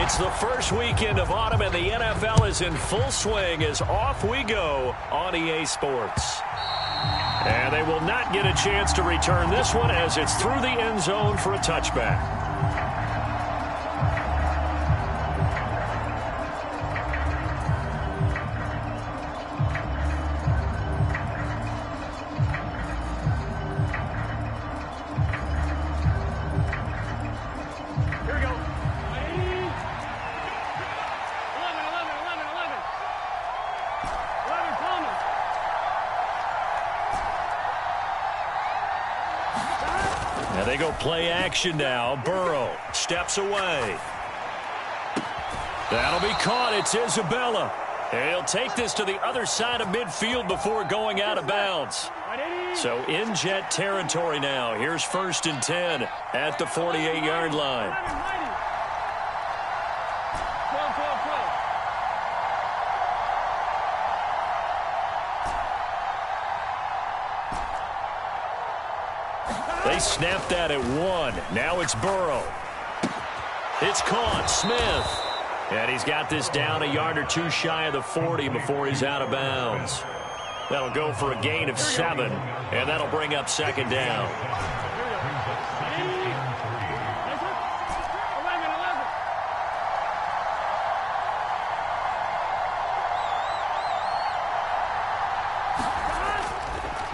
It's the first weekend of autumn, and the NFL is in full swing as off we go on EA Sports. And they will not get a chance to return this one as it's through the end zone for a touchback. They go play action now. Burrow steps away. That'll be caught. It's Isabella. He'll take this to the other side of midfield before going out of bounds. So in Jet territory now. Here's 1st and 10 at the 48-yard line. They snapped that at 1. Now it's Burrow. It's caught. Smith. And he's got this down a yard or two shy of the 40 before he's out of bounds. That'll go for a gain of 7, and that'll bring up 2nd down.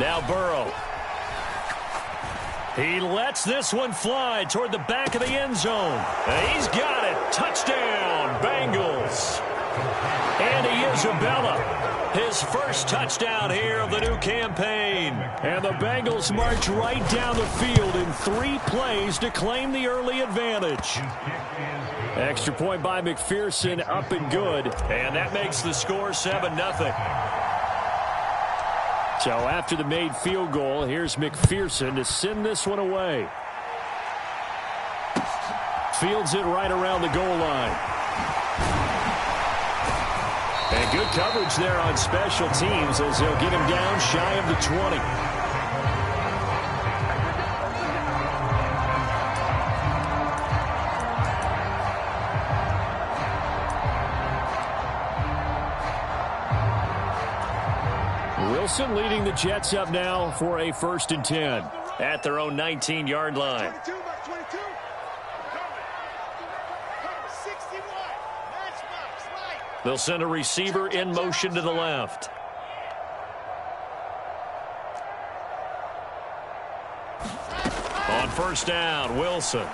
Now Burrow. He lets this one fly toward the back of the end zone. And he's got it. Touchdown, Bengals. Andy Isabella, his first touchdown here of the new campaign. And the Bengals march right down the field in 3 plays to claim the early advantage. Extra point by McPherson, up and good. And that makes the score 7-0. So after the made field goal, here's McPherson to send this one away. Fields it right around the goal line. And good coverage there on special teams as they'll get him down shy of the 20. Wilson leading the Jets up now for a 1st and 10 at their own 19-yard line. They'll send a receiver in motion to the left. On 1st down, Wilson.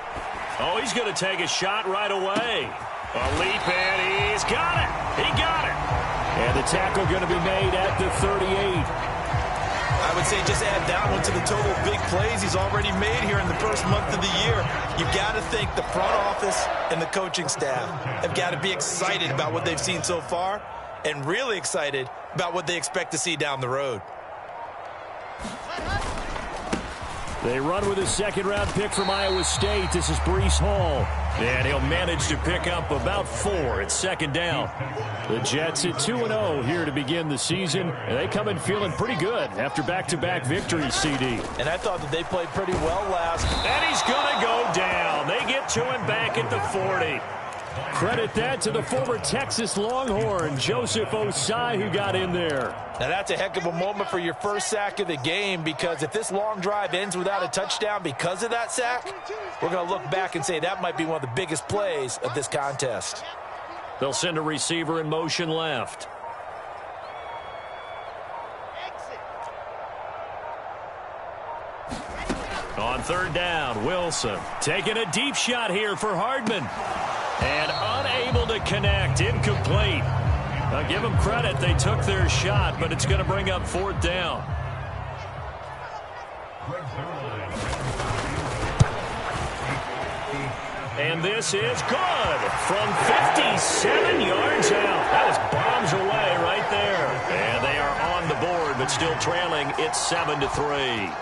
Oh, he's going to take a shot right away. A leap, and he's got it. He got it. And the tackle going to be made at the 38. I would say just add that one to the total big plays he's already made here in the first month of the year. You've got to think the front office and the coaching staff have got to be excited about what they've seen so far and really excited about what they expect to see down the road. They run with a 2nd-round pick from Iowa State. This is Breece Hall. And he'll manage to pick up about 4 at 2nd down. The Jets at 2-0 here to begin the season. And they come in feeling pretty good after back-to-back victories, CD. And I thought that they played pretty well last. And he's going to go down. They get to him back at the 40. Credit that to the former Texas Longhorn, Joseph Osai, who got in there. Now that's a heck of a moment for your first sack of the game, because if this long drive ends without a touchdown because of that sack, we're going to look back and say that might be one of the biggest plays of this contest. They'll send a receiver in motion left. On 3rd down, Wilson taking a deep shot here for Hardman. And unable to connect, incomplete. Now give them credit, they took their shot, but it's going to bring up 4th down. And this is good from 57 yards out. That was bombs away right there. And they are on the board, but still trailing. It's 7-3.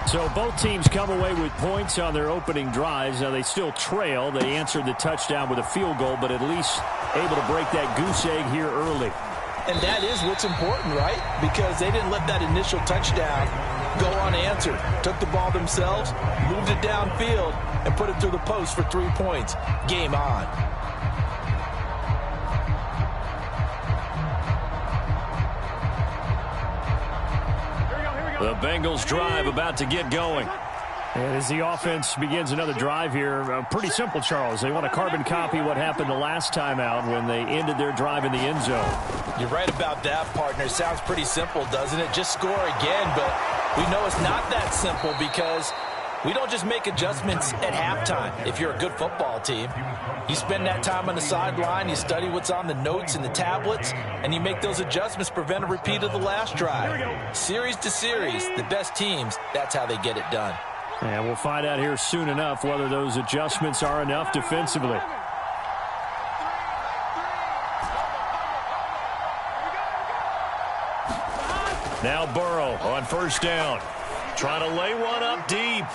So both teams come away with points on their opening drives. Now they still trail. They answered the touchdown with a field goal, but at least able to break that goose egg here early. And that is what's important, right? Because they didn't let that initial touchdown go unanswered. Took the ball themselves, moved it downfield, and put it through the post for 3 points. Game on. The Bengals drive about to get going. And as the offense begins another drive here, pretty simple, Charles. They want to carbon copy what happened the last time out when they ended their drive in the end zone. You're right about that, partner. Sounds pretty simple, doesn't it? Just score again, but we know it's not that simple because we don't just make adjustments at halftime if you're a good football team. You spend that time on the sideline, you study what's on the notes and the tablets, and you make those adjustments to prevent a repeat of the last drive. Series to series, the best teams, that's how they get it done. And we'll find out here soon enough whether those adjustments are enough defensively. Now Burrow on first down. Trying to lay one up deep.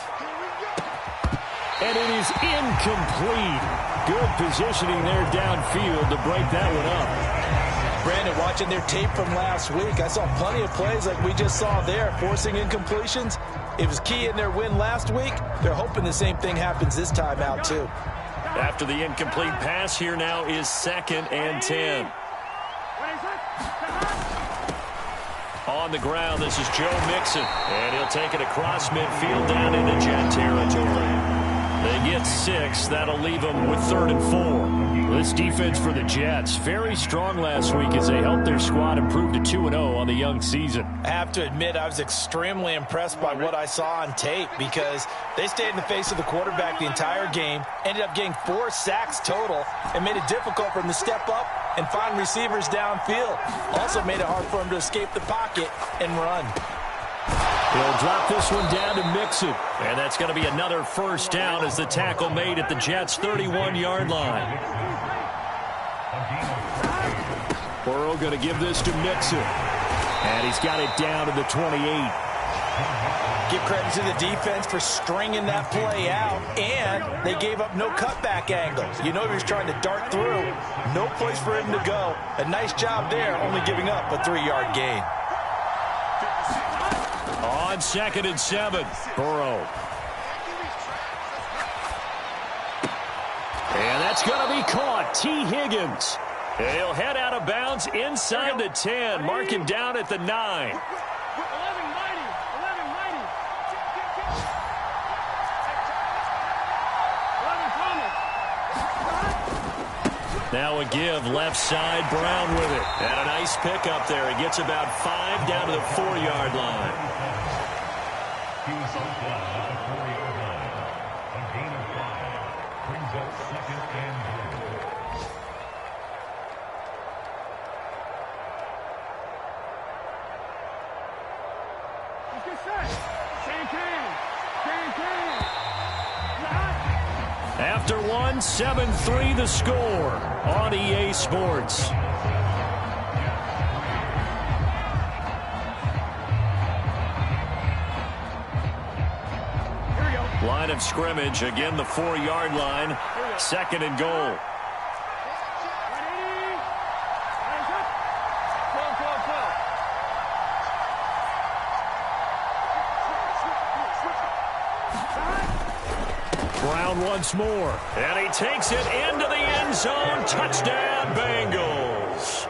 And it is incomplete. Good positioning there downfield to break that one up. Brandon, watching their tape from last week, I saw plenty of plays like we just saw there, forcing incompletions. It was key in their win last week. They're hoping the same thing happens this time out, too. After the incomplete pass, here now is 2nd and 10. On the ground, this is Joe Mixon. And he'll take it across midfield down into Jet territory. They get 6. That'll leave them with 3rd and 4. This defense for the Jets, very strong last week as they helped their squad improve to 2-0 on the young season. I have to admit, I was extremely impressed by what I saw on tape because they stayed in the face of the quarterback the entire game, ended up getting 4 sacks total, and made it difficult for him to step up and find receivers downfield. Also made it hard for him to escape the pocket and run. He'll drop this one down to Mixon. And that's going to be another first down as the tackle made at the Jets' 31-yard line. Burrow going to give this to Mixon. And he's got it down to the 28. Give credit to the defense for stringing that play out, and they gave up no cutback angles. You know he was trying to dart through. No place for him to go. A nice job there, only giving up a 3-yard gain. On 2nd and 7, Burrow. And that's going to be caught. T. Higgins. He'll head out of bounds inside the 10. Mark him down at the 9. Now a give left side, Brown with it. And a nice pickup there. He gets about 5 down to the 4-yard line. He was on fly at the 4-yard line. A gain of 5 brings up 2nd and 3. After one, 7-3 the score on EA Sports. Line of scrimmage, again the 4-yard line, 2nd and goal. Brown once more, and he takes it into the end zone. Touchdown, Bengals.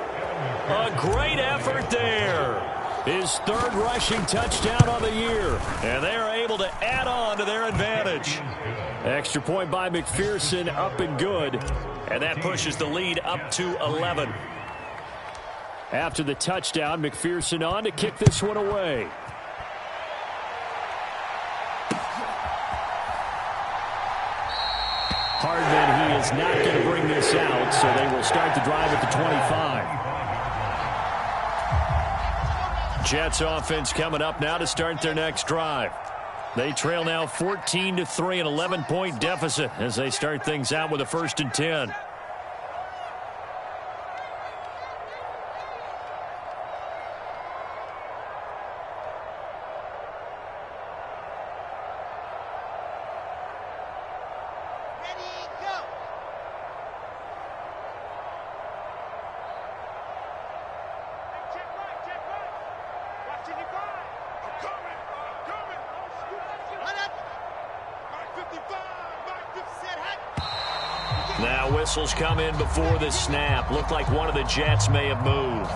A great effort there. His 3rd rushing touchdown on the year, and they are able to add on to their advantage. Extra point by McPherson, up and good, and that pushes the lead up to 11. After the touchdown, McPherson on to kick this one away. Hardman, he is not going to bring this out, so they will start the drive at the 25. Jets offense coming up now to start their next drive. They trail now 14-3, an 11-point deficit as they start things out with a 1st and 10. Now whistles come in before the snap. Looked like one of the Jets may have moved.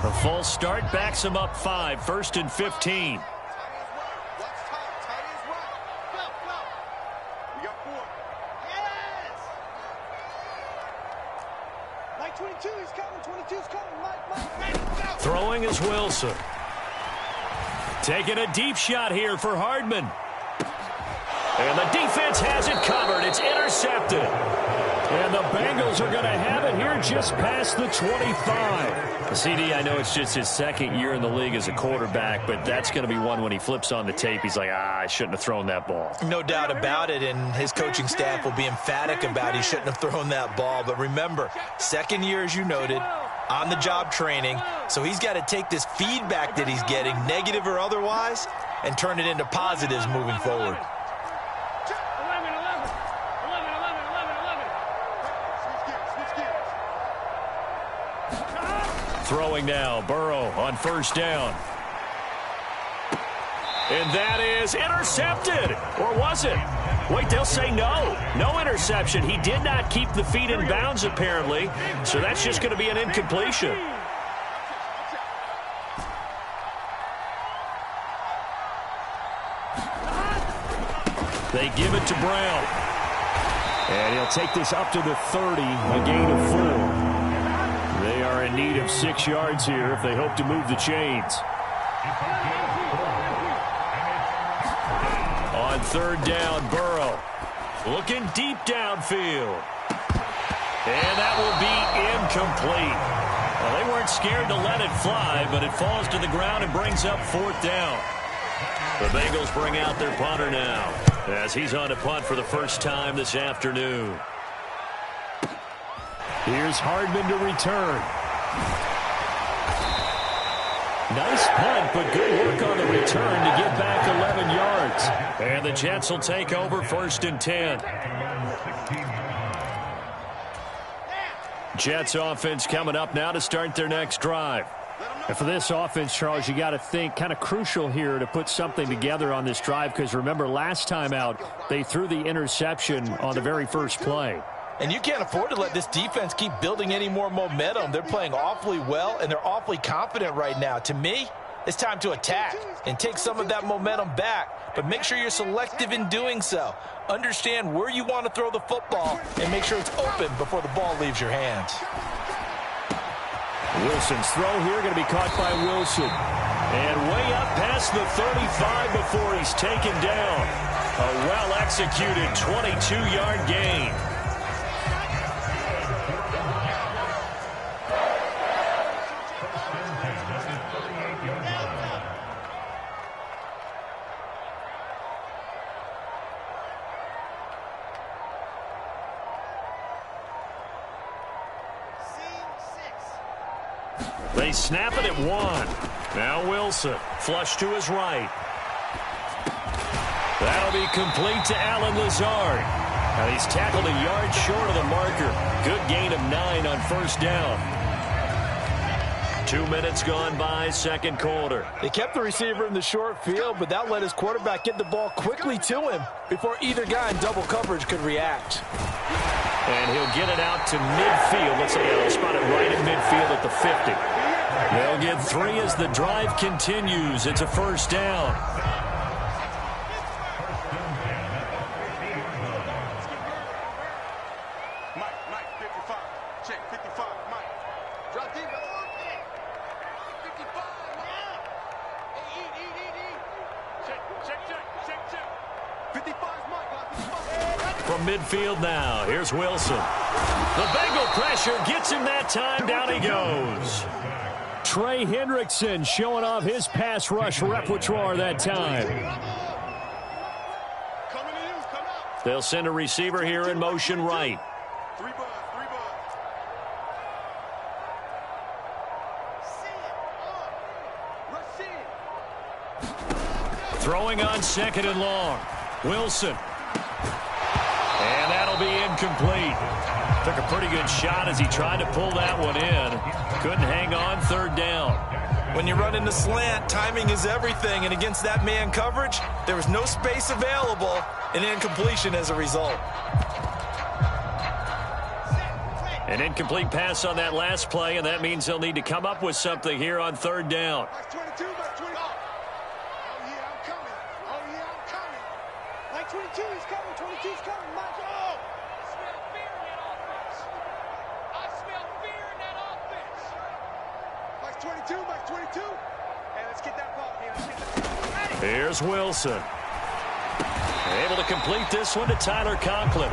The false start backs him up 5, 1st and 15. Throwing is Wilson. Taking a deep shot here for Hardman. And the defense has it covered. It's intercepted. And the Bengals are going to have it here just past the 25. CD, I know it's just his second year in the league as a quarterback, but that's going to be one when he flips on the tape. He's like, I shouldn't have thrown that ball. No doubt about it, and his coaching staff will be emphatic about he shouldn't have thrown that ball. But remember, second year, as you noted, on-the-job training, so he's got to take this feedback that he's getting, negative or otherwise, and turn it into positives moving forward. Throwing now, Burrow on 1st down. And that is intercepted. Or was it? Wait, they'll say no. No interception. He did not keep the feet in bounds, apparently. So that's just going to be an incompletion. They give it to Brown. And he'll take this up to the 30, a gain of 4. They are in need of 6 yards here if they hope to move the chains. On 3rd down, Burrow looking deep downfield. And that will be incomplete. Well, they weren't scared to let it fly, but it falls to the ground and brings up 4th down. The Bengals bring out their punter now as he's on to punt for the first time this afternoon. Here's Hardman to return. Nice punt, but good work on the return to get back 11 yards. And the Jets will take over 1st and 10. Jets offense coming up now to start their next drive. And for this offense, Charles, you got to think kind of crucial here to put something together on this drive, because remember last time out they threw the interception on the very first play. And you can't afford to let this defense keep building any more momentum. They're playing awfully well, and they're awfully confident right now. To me, it's time to attack and take some of that momentum back. But make sure you're selective in doing so. Understand where you want to throw the football and make sure it's open before the ball leaves your hands. Wilson's throw here going to be caught by Wilson. And way up past the 35 before he's taken down. A well-executed 22-yard gain. They snap it at 1. Now Wilson, flush to his right. That'll be complete to Allen Lazard. Now he's tackled a yard short of the marker. Good gain of 9 on 1st down. 2 minutes gone by, 2nd quarter. They kept the receiver in the short field, but that let his quarterback get the ball quickly to him before either guy in double coverage could react. And he'll get it out to midfield. Let's say he'll spot it right at midfield at the 50. They'll get 3 as the drive continues. It's a 1st down. Mike, 55. Check, 55, Mike. Drop deep. 55, Mike. Check. 55's Mike. From midfield now, here's Wilson. The Bengal pressure gets him that time. Down he goes. Trey Hendrickson showing off his pass rush repertoire that time. They'll send a receiver here in motion right. Throwing on 2nd and long. Wilson. And that'll be incomplete. Took a pretty good shot as he tried to pull that one in. Couldn't hang on, 3rd down. When you run in the slant, timing is everything, and against that man coverage, there was no space available, and incompletion as a result. An incomplete pass on that last play, and that means they'll need to come up with something here on third down. Like 22, like 20. Oh, yeah, I'm coming. Oh, yeah, I'm coming. Like 22, he's coming. 22's coming. Mike, oh! I smell fear in that offense. I smell fear in that offense. Like 22, like 22. Hey, let's get that ball here. Let's get that ball. Here's Wilson. Able to complete this one to Tyler Conklin.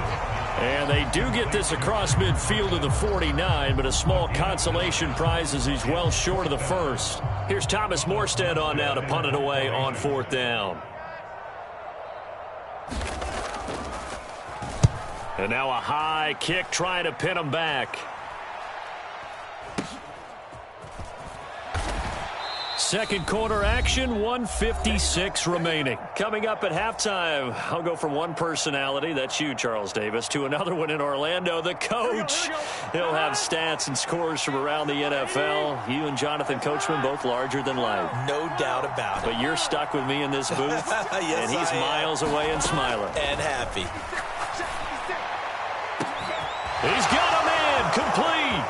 And they do get this across midfield to the 49, but a small consolation prize as he's well short of the first. Here's Thomas Morstead on now to punt it away on fourth down. And now a high kick trying to pin him back. Second quarter action, 1:56 remaining. Coming up at halftime, I'll go from one personality, that's you, Charles Davis, to another one in Orlando, the coach. He'll have stats and scores from around the NFL. You and Jonathan Coachman both larger than life. No doubt about it. But you're stuck with me in this booth, yes, and he's miles away and smiling. And happy. He's got a man, complete.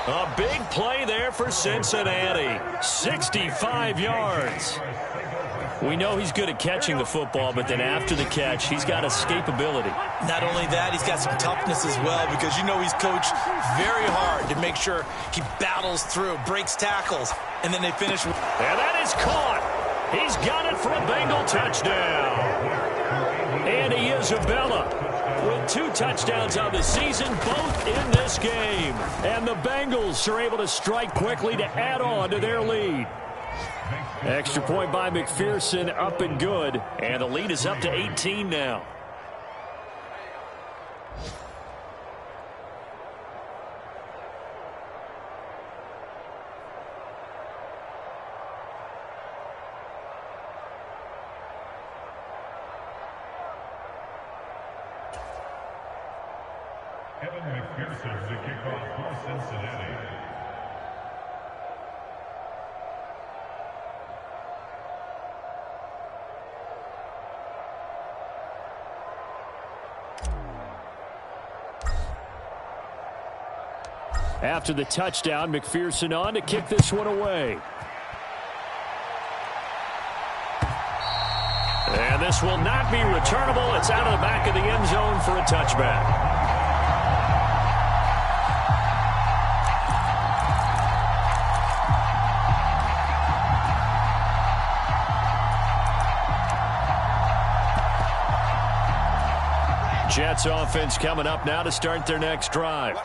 A big play there for Cincinnati. 65 yards. We know he's good at catching the football, but then after the catch, he's got escapability. Not only that, he's got some toughness as well, because you know he's coached very hard to make sure he battles through, breaks tackles, and then they finish. And that is caught. He's got it for a Bengal touchdown. And Isabella with 2 touchdowns on the season, both in this game. And the Bengals are able to strike quickly to add on to their lead. Extra point by McPherson, up and good. And the lead is up to 18 now. McPherson to kick off for Cincinnati. After the touchdown, McPherson on to kick this one away. And this will not be returnable. It's out of the back of the end zone for a touchback. Jets offense coming up now to start their next drive.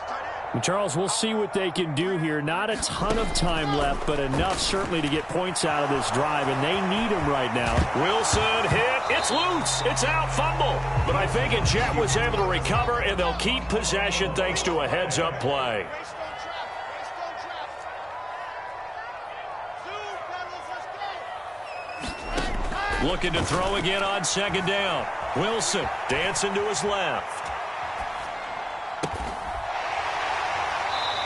And Charles, we'll see what they can do here. Not a ton of time left, but enough certainly to get points out of this drive, and they need them right now. Wilson hit. It's loose. It's out. Fumble. But I think a Jet was able to recover, and they'll keep possession thanks to a heads-up play. Looking to throw again on second down. Wilson dancing to his left.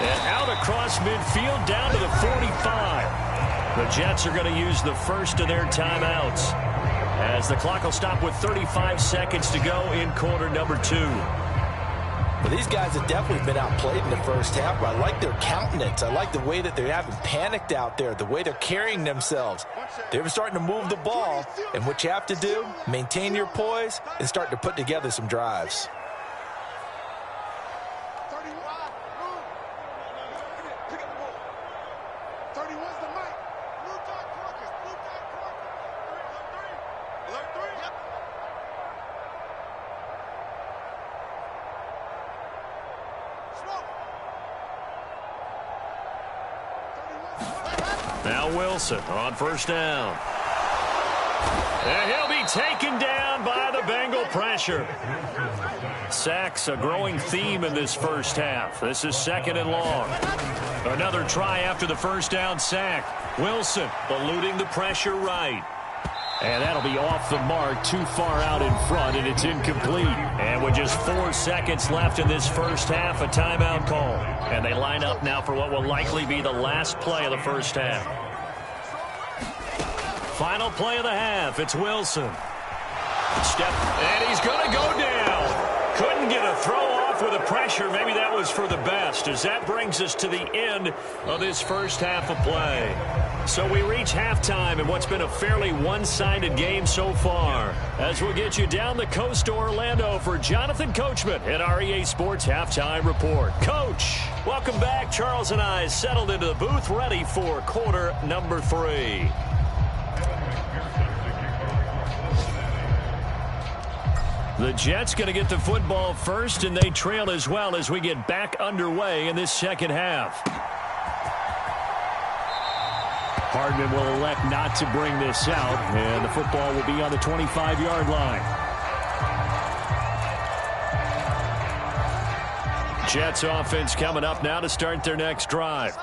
And out across midfield down to the 45. The Jets are going to use the first of their timeouts as the clock will stop with 35 seconds to go in quarter number 2. Well, these guys have definitely been outplayed in the first half, but I like their countenance. I like the way that they haven't panicked out there, the way they're carrying themselves. They're starting to move the ball, and what you have to do, maintain your poise and start to put together some drives. Now Wilson on first down. And he'll be taken down by the Bengal pressure. Sacks a growing theme in this first half. This is second and long. Another try after the first down sack. Wilson eluding the pressure right. And that'll be off the mark, too far out in front, and it's incomplete. And with just 4 seconds left in this first half, a timeout call. And they line up now for what will likely be the last play of the first half. Final play of the half, it's Wilson. And he's going to go down. Couldn't Couldn't get a throw off with the pressure. Maybe that was for the best, as that brings us to the end of this first half of play. So we reach halftime in what's been a fairly one-sided game so far. As we'll get you down the coast to Orlando for Jonathan Coachman at our EA Sports Halftime Report. Coach, welcome back. Charles and I settled into the booth, ready for quarter number 3. The Jets going to get the football first, and they trail as well as we get back underway in this second half. Hardman will elect not to bring this out, and the football will be on the 25-yard line. Jets offense coming up now to start their next drive.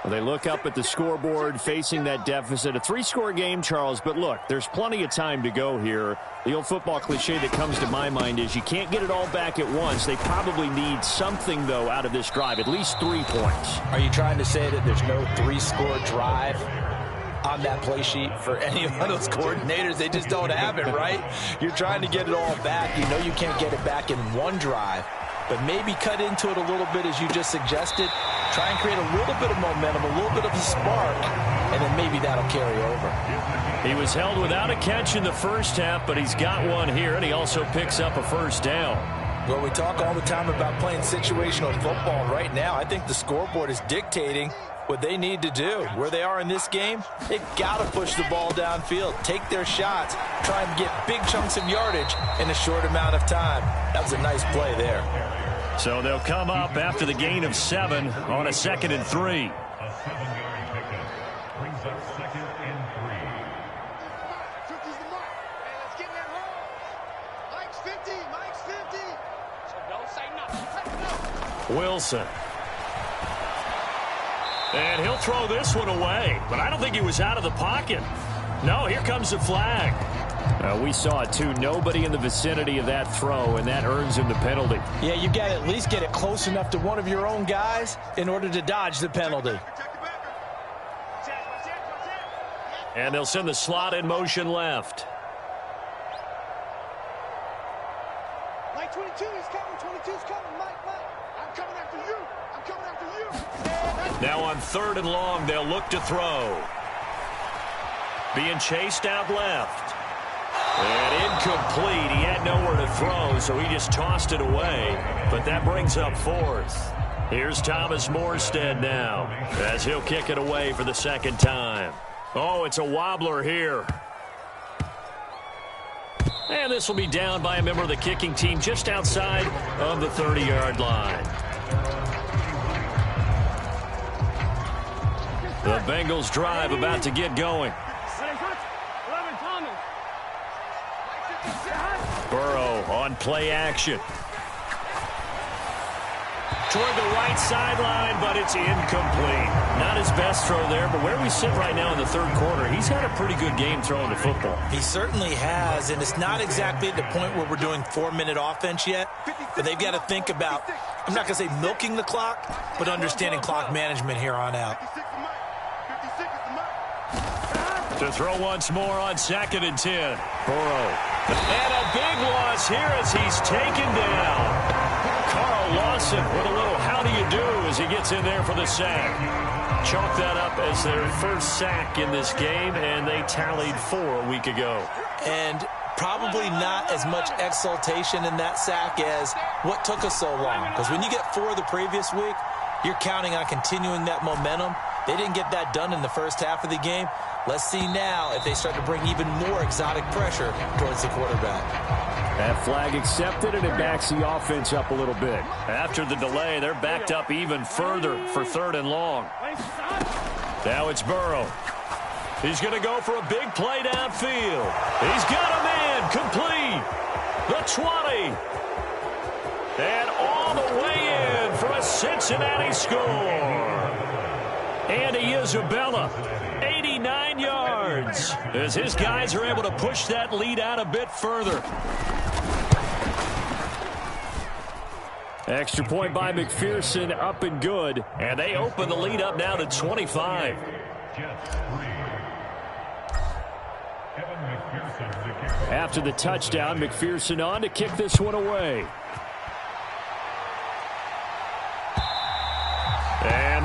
Well, they look up at the scoreboard facing that deficit. A 3-score game, Charles, but look, there's plenty of time to go here. The old football cliche that comes to my mind is you can't get it all back at once. They probably need something, though, out of this drive, at least 3 points. Are you trying to say that there's no 3-score drive on that play sheet for any of those coordinators? They just don't have it, right? You're trying to get it all back. You know you can't get it back in one drive, but maybe cut into it a little bit as you just suggested. Try and create a little bit of momentum, a little bit of a spark, and then maybe that'll carry over. He was held without a catch in the first half, but he's got one here, and he also picks up a first down. Well, we talk all the time about playing situational football. Right now, I think the scoreboard is dictating what they need to do. Where they are in this game, they've got to push the ball downfield, take their shots, try and get big chunks of yardage in a short amount of time. That was a nice play there. So they'll come up after the gain of 7 on a 2nd and 3. A 7-yard pickup brings up 2nd and 3. 50's the mark. Hey, let's get in that hole. Mike's 50. Mike's 50. So don't say nothing. Wilson. And he'll throw this one away, but I don't think he was out of the pocket. No, here comes the flag. We saw it, too. Nobody in the vicinity of that throw, and that earns him the penalty. Yeah, you got to at least get it close enough to one of your own guys in order to dodge the penalty. And they'll send the slot in motion left. Mike 22 is coming. 22's coming. Mike. I'm coming after you. I'm coming after you. Now on 3rd and long, they'll look to throw. Being chased out left. And incomplete. He had nowhere to throw, so he just tossed it away. But that brings up 4th. Here's Thomas Morstead now, as he'll kick it away for the 2nd time. Oh, it's a wobbler here. And this will be down by a member of the kicking team just outside of the 30-yard line. The Bengals drive about to get going. Burrow on play action. Toward the right sideline, but it's incomplete. Not his best throw there, but where we sit right now in the 3rd quarter, he's had a pretty good game throwing the football. He certainly has, and it's not exactly at the point where we're doing 4-minute offense yet, but they've got to think about, I'm not going to say milking the clock, but understanding clock management here on out. To throw once more on 2nd and 10. Burrow. And a big loss here as he's taken down. Carl Lawson with a little how do you do as he gets in there for the sack. Chalk that up as their first sack in this game, and they tallied 4 a week ago. And probably not as much exultation in that sack as what took us so long. Because when you get 4 the previous week, you're counting on continuing that momentum. They didn't get that done in the first half of the game. Let's see now if they start to bring even more exotic pressure towards the quarterback. That flag accepted, and it backs the offense up a little bit. After the delay, they're backed up even further for 3rd and long. Now it's Burrow. He's going to go for a big play downfield. He's got a man complete. The 20. And all the way in for a Cincinnati score. Andy Isabella, 89 yards, as his guys are able to push that lead out a bit further. Extra point by McPherson, up and good. And they open the lead up now to 25. After the touchdown, McPherson on to kick this one away.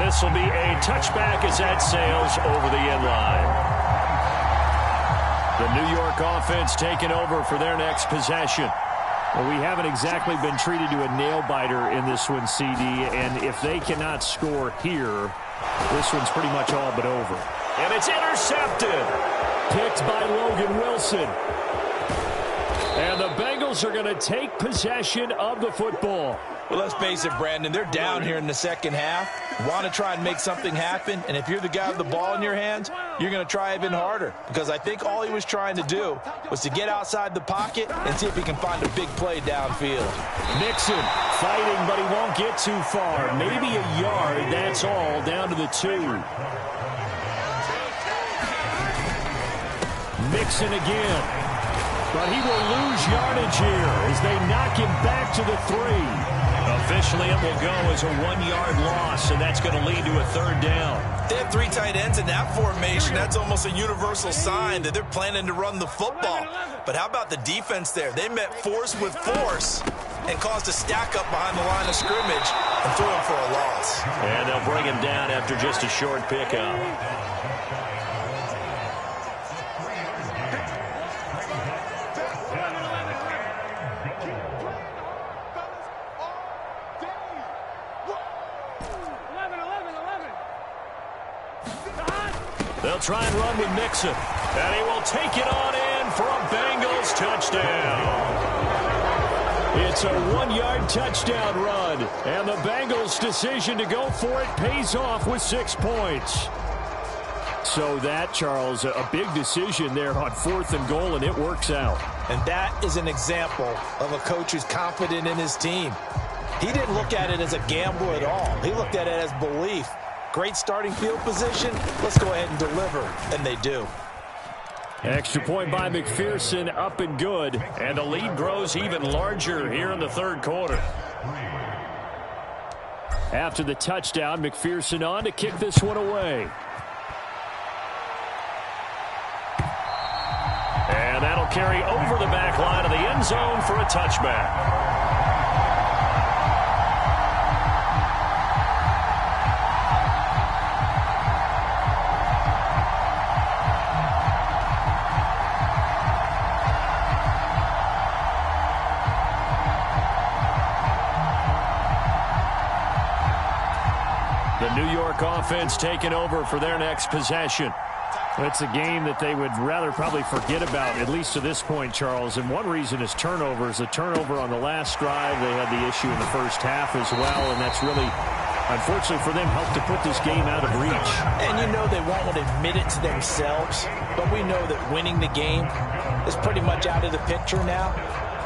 this will be a touchback as that sails over the end line. The New York offense taking over for their next possession. Well, we haven't exactly been treated to a nail-biter in this one, CD, and if they cannot score here, this one's pretty much all but over. And it's intercepted. Picked by Logan Wilson. And the Bengals are going to take possession of the football. Well, let's face it, Brandon, they're down here in the second half. Want to try and make something happen, and if you're the guy with the ball in your hands, you're going to try even harder, because I think all he was trying to do was to get outside the pocket and see if he can find a big play downfield. Nixon fighting, but he won't get too far. Maybe a yard, that's all, down to the 2. Nixon again. But he will lose yardage here as they knock him back to the 3. Officially, it will go as a 1-yard loss, and that's going to lead to a third down. They have 3 tight ends in that formation. That's almost a universal sign that they're planning to run the football. But how about the defense there? They met force with force and caused a stack up behind the line of scrimmage and threw him for a loss. And they'll bring him down after just a short pickup. They'll try and run with Nixon. And he will take it on in for a Bengals touchdown. It's a 1-yard touchdown run. And the Bengals' decision to go for it pays off with 6 points. So that, Charles, a big decision there on 4th and goal, and it works out. And that is an example of a coach who's confident in his team. He didn't look at it as a gamble at all. He looked at it as belief. Great starting field position. Let's go ahead and deliver. And they do. Extra point by McPherson, up and good. And the lead grows even larger here in the third quarter. After the touchdown, McPherson on to kick this one away. And that'll carry over the back line of the end zone for a touchback. New York offense taking over for their next possession. It's a game that they would rather probably forget about, at least to this point, Charles. And one reason is turnovers. A turnover on the last drive. They had the issue in the first half as well, and that's really, unfortunately for them, helped to put this game out of reach. And you know they won't want to admit it to themselves, but we know that winning the game is pretty much out of the picture now.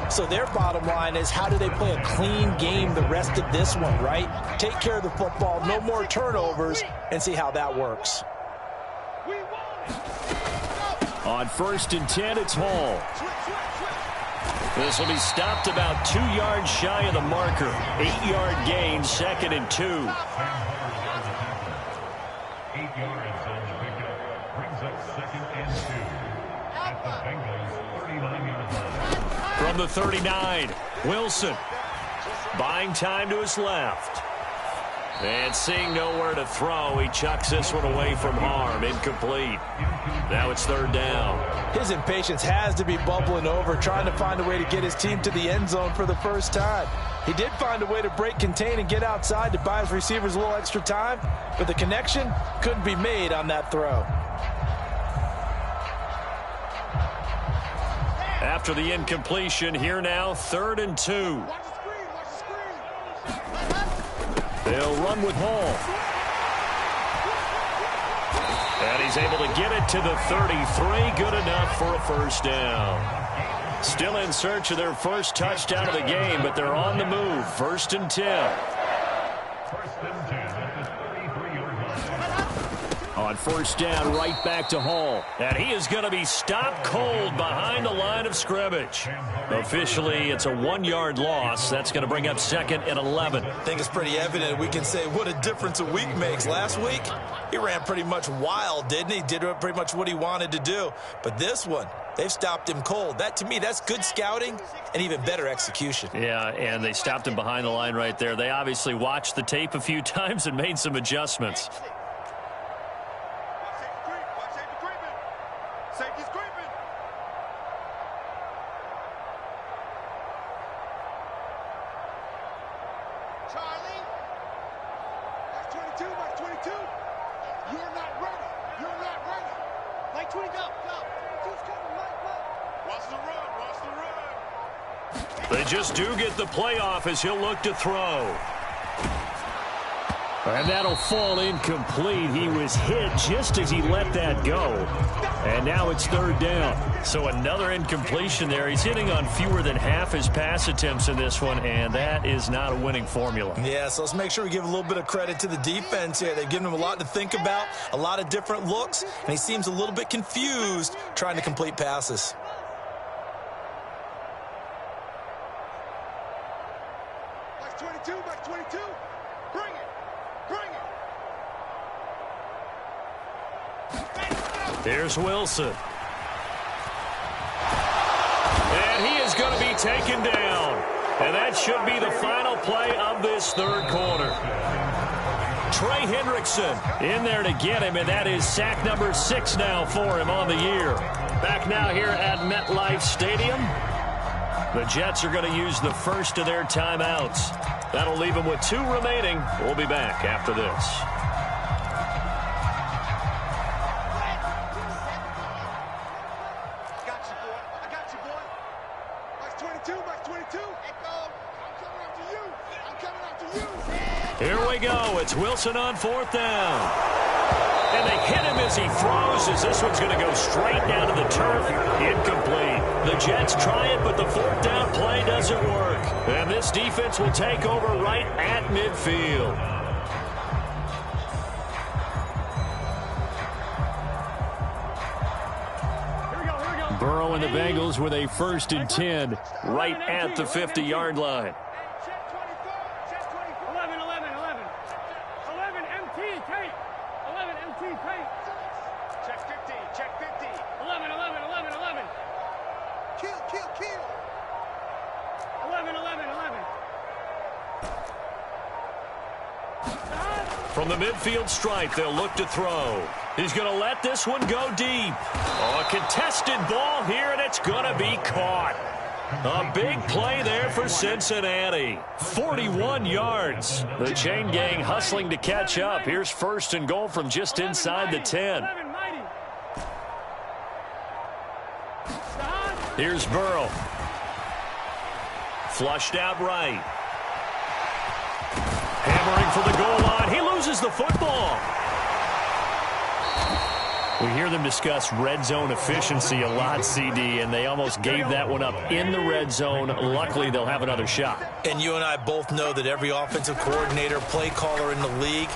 So their bottom line is, how do they play a clean game the rest of this one, right? Take care of the football, no more turnovers, and see how that works. On 1st and 10, it's Hall. This will be stopped about 2 yards shy of the marker. 8-yard gain, 2nd and 2. 8 yards on the pickup brings up 2nd and 2 at the Bengals 39-yard line. From the 39, Wilson buying time to his left. And seeing nowhere to throw, he chucks this one away from harm. Incomplete. Now it's 3rd down. His impatience has to be bubbling over, trying to find a way to get his team to the end zone for the first time. He did find a way to break contain and get outside to buy his receivers a little extra time, but the connection couldn't be made on that throw. After the incompletion, here now, 3rd and 2. They'll run with Hall. And he's able to get it to the 33. Good enough for a first down. Still in search of their first touchdown of the game, but they're on the move. 1st and 10. First and 10 at the 33-yard line. On first down, right back to Hall. And he is going to be stopped cold behind the line of scrimmage. Officially, it's a 1-yard loss. That's going to bring up second and 11. I think it's pretty evident. We can say what a difference a week makes. Last week, he ran pretty much wild, didn't he? Did pretty much what he wanted to do. But this one, they've stopped him cold. That, to me, that's good scouting and even better execution. Yeah, and they stopped him behind the line right there. They obviously watched the tape a few times and made some adjustments. They just do get the playoff as he'll look to throw. And that'll fall incomplete. He was hit just as he let that go. And now it's third down. So another incompletion there. He's hitting on fewer than half his pass attempts in this one, and that is not a winning formula. Yeah, so let's make sure we give a little bit of credit to the defense here. They've given him a lot to think about, a lot of different looks, and he seems a little bit confused trying to complete passes. Here's Wilson. And he is going to be taken down. And that should be the final play of this third quarter. Trey Hendrickson in there to get him, and that is sack number 6 now for him on the year. Back now here at MetLife Stadium. The Jets are going to use the first of their timeouts. That'll leave them with 2 remaining. We'll be back after this. Here we go. It's Wilson on fourth down. And they hit him as he throws, as this one's going to go straight down to the turf. Incomplete. The Jets try it, but the fourth down play doesn't work. And this defense will take over right at midfield. Burrow and the Bengals with a 1st and 10 right at the 50-yard line. From the midfield stripe, they'll look to throw. He's going to let this one go deep. Oh, a contested ball here, and it's going to be caught. A big play there for Cincinnati. 41 yards. The chain gang hustling to catch up. Here's 1st and goal from just inside the 10. Here's Burrow. Flushed out right. Hammering for the goal line. He loses the football. We hear them discuss red zone efficiency a lot, CD, and they almost gave that one up in the red zone. Luckily, they'll have another shot. And you and I both know that every offensive coordinator, play caller in the league,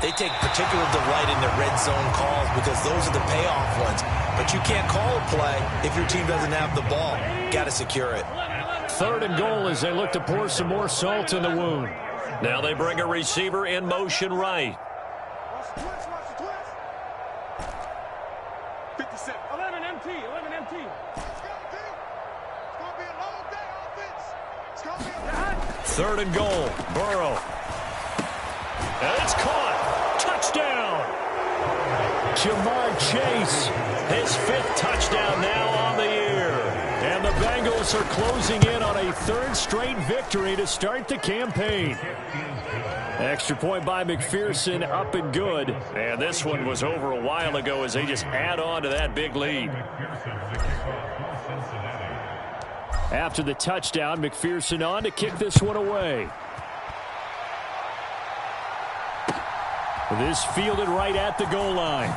they take particular delight in their red zone calls because those are the payoff ones. But you can't call a play if your team doesn't have the ball. Got to secure it. 3rd and goal as they look to pour some more salt in the wound. Now they bring a receiver in motion right. 57. 11 MT. 11 MT. Third and goal. Burrow. And it's caught. Touchdown. Jamar Chase. His 5th touchdown now on the year. And the Bengals are closing in on a 3rd straight victory to start the campaign. Extra point by McPherson, up and good. And this one was over a while ago as they just add on to that big lead. After the touchdown, McPherson on to kick this one away. This fielded right at the goal line.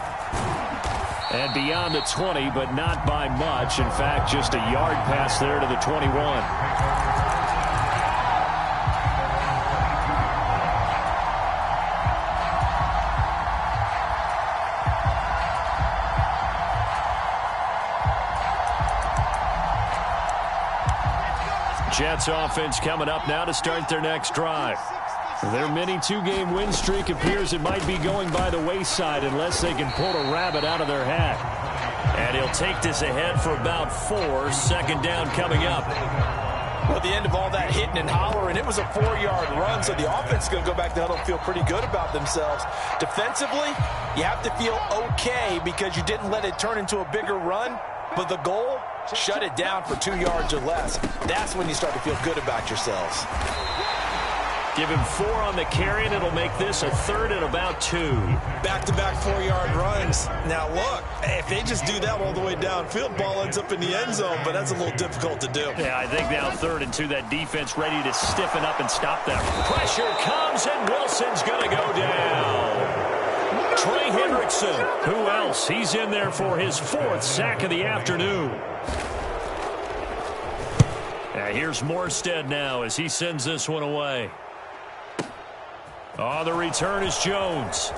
And beyond the 20, but not by much. In fact, just a yard pass there to the 21. Jets offense coming up now to start their next drive. Their mini two-game win streak appears it might be going by the wayside unless they can pull a rabbit out of their hat. And he'll take this ahead for about 4. Second down coming up. Well, at the end of all that hitting and hollering, it was a 4-yard run, so the offense is going to go back to huddle and feel pretty good about themselves. Defensively, you have to feel okay because you didn't let it turn into a bigger run, but the goal, shut it down for 2 yards or less. That's when you start to feel good about yourselves. Give him 4 on the carry, and it'll make this a 3rd and about 2. Back-to-back 4-yard runs. Now, look, if they just do that all the way downfield, ball ends up in the end zone, but that's a little difficult to do. Yeah, I think now 3rd and 2, that defense ready to stiffen up and stop them. Pressure comes, and Wilson's going to go down. Trey Hendrickson, who else? He's in there for his 4th sack of the afternoon. Here's Morstead now as he sends this one away. On the return is Jones.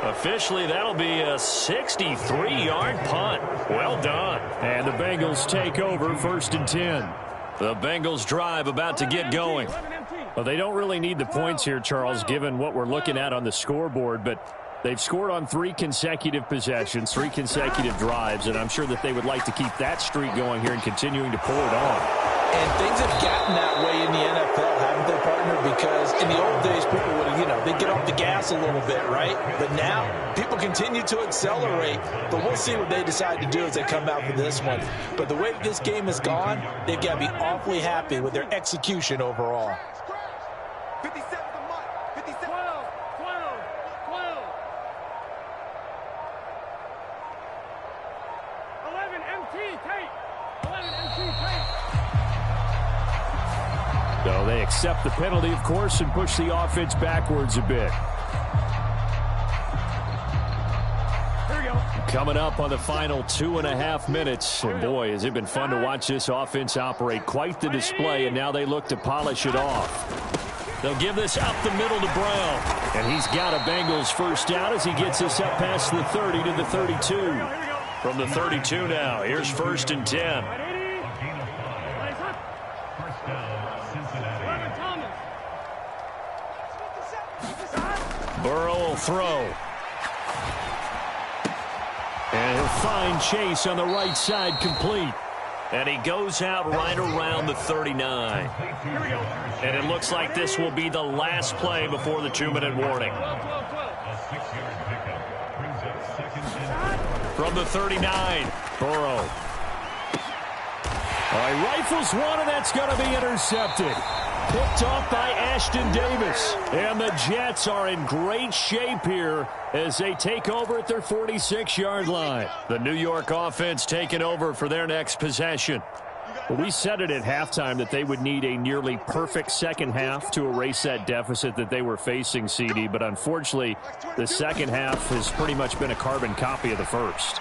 Officially, that'll be a 63-yard punt. Well done. And the Bengals take over 1st and 10. The Bengals drive about to get going. Well, they don't really need the points here, Charles, given what we're looking at on the scoreboard, but they've scored on 3 consecutive possessions, 3 consecutive drives, and I'm sure that they would like to keep that streak going here and continuing to pull it on. And things have gotten that way in the NFL, haven't they, partner? Because in the old days, people would, they'd get off the gas a little bit, right? But now, people continue to accelerate. But we'll see what they decide to do as they come out for this one. But the way that this game has gone, they've got to be awfully happy with their execution overall. 57 to Mike. 57. 12. 11 MT tape. 11 MT tape. So they accept the penalty, of course, and push the offense backwards a bit. Here we go. Coming up on the final 2.5 minutes. And boy, has it been fun to watch this offense operate. Quite the display, and now they look to polish it off. They'll give this up the middle to Brown. And he's got a Bengals first down as he gets this up past the 30 to the 32. From the 32 now, here's 1st and 10. Burrow will throw. And he'll find Chase on the right side complete. And he goes out right around the 39. And it looks like this will be the last play before the 2-minute warning. From the 39, Burrow. He rifles one, and that's going to be intercepted. Picked off by Ashton Davis. And the Jets are in great shape here as they take over at their 46-yard line. The New York offense taking over for their next possession. We said it at halftime that they would need a nearly perfect second half to erase that deficit that they were facing, CD. But unfortunately, the second half has pretty much been a carbon copy of the first.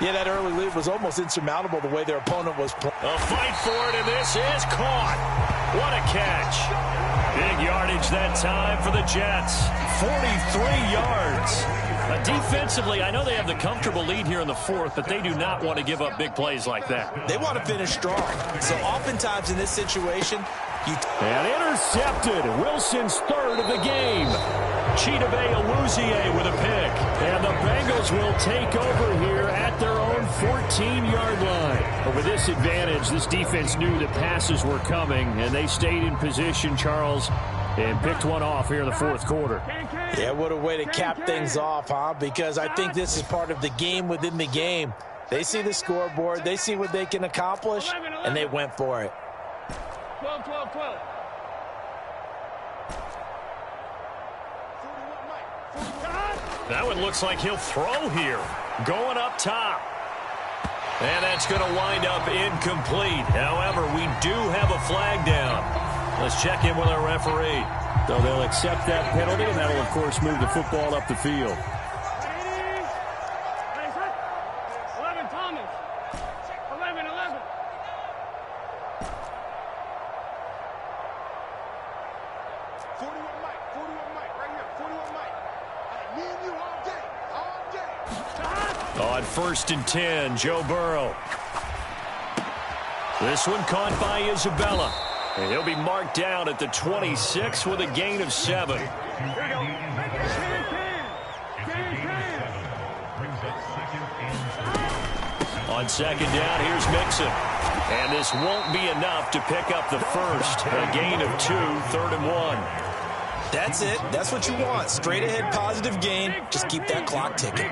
Yeah, that early lead was almost insurmountable the way their opponent was playing. A fight for it, and this is caught. What a catch. Big yardage that time for the Jets. 43 yards. Defensively, I know they have the comfortable lead here in the 4th, but they do not want to give up big plays like that. They want to finish strong. So oftentimes in this situation, and intercepted. Wilson's 3rd of the game. Chidobe Awuzie with a pick. And the Bengals will take over here at their own 14-yard line. But with this advantage, this defense knew that passes were coming, and they stayed in position, Charles, and picked one off here in the 4th quarter. Yeah, what a way to cap things off, huh? Because I think this is part of the game within the game. They see the scoreboard, they see what they can accomplish, and they went for it. 12, 12, 12. That one looks like he'll throw here. Going up top. And that's going to wind up incomplete. However, we do have a flag down. Let's check in with our referee. So they'll accept that penalty, and that'll, of course, move the football up the field. 11, Thomas. 11, 11. 41 Mike, 41 Mike, right here, 41 Mike. Me and you all day, all day. On 1st and 10, Joe Burrow. This one caught by Isabella. And he'll be marked down at the 26 with a gain of 7. On second down, here's Mixon. And this won't be enough to pick up the first. A gain of 2, 3rd and 1. That's it. That's what you want. Straight ahead positive gain. Just keep that clock ticking.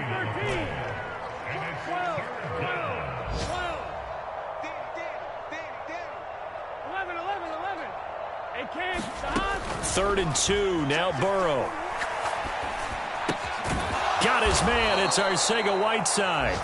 Third and 2, now Burrow. Got his man, it's Arcega-Whiteside.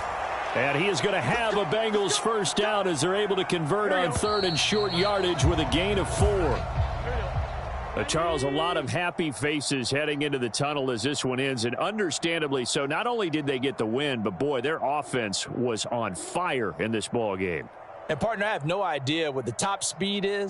And he is going to have a Bengals first down as they're able to convert on 3rd and short yardage with a gain of 4. Charles, a lot of happy faces heading into the tunnel as this one ends, and understandably so. Not only did they get the win, but boy, their offense was on fire in this ball game. And partner, I have no idea what the top speed is.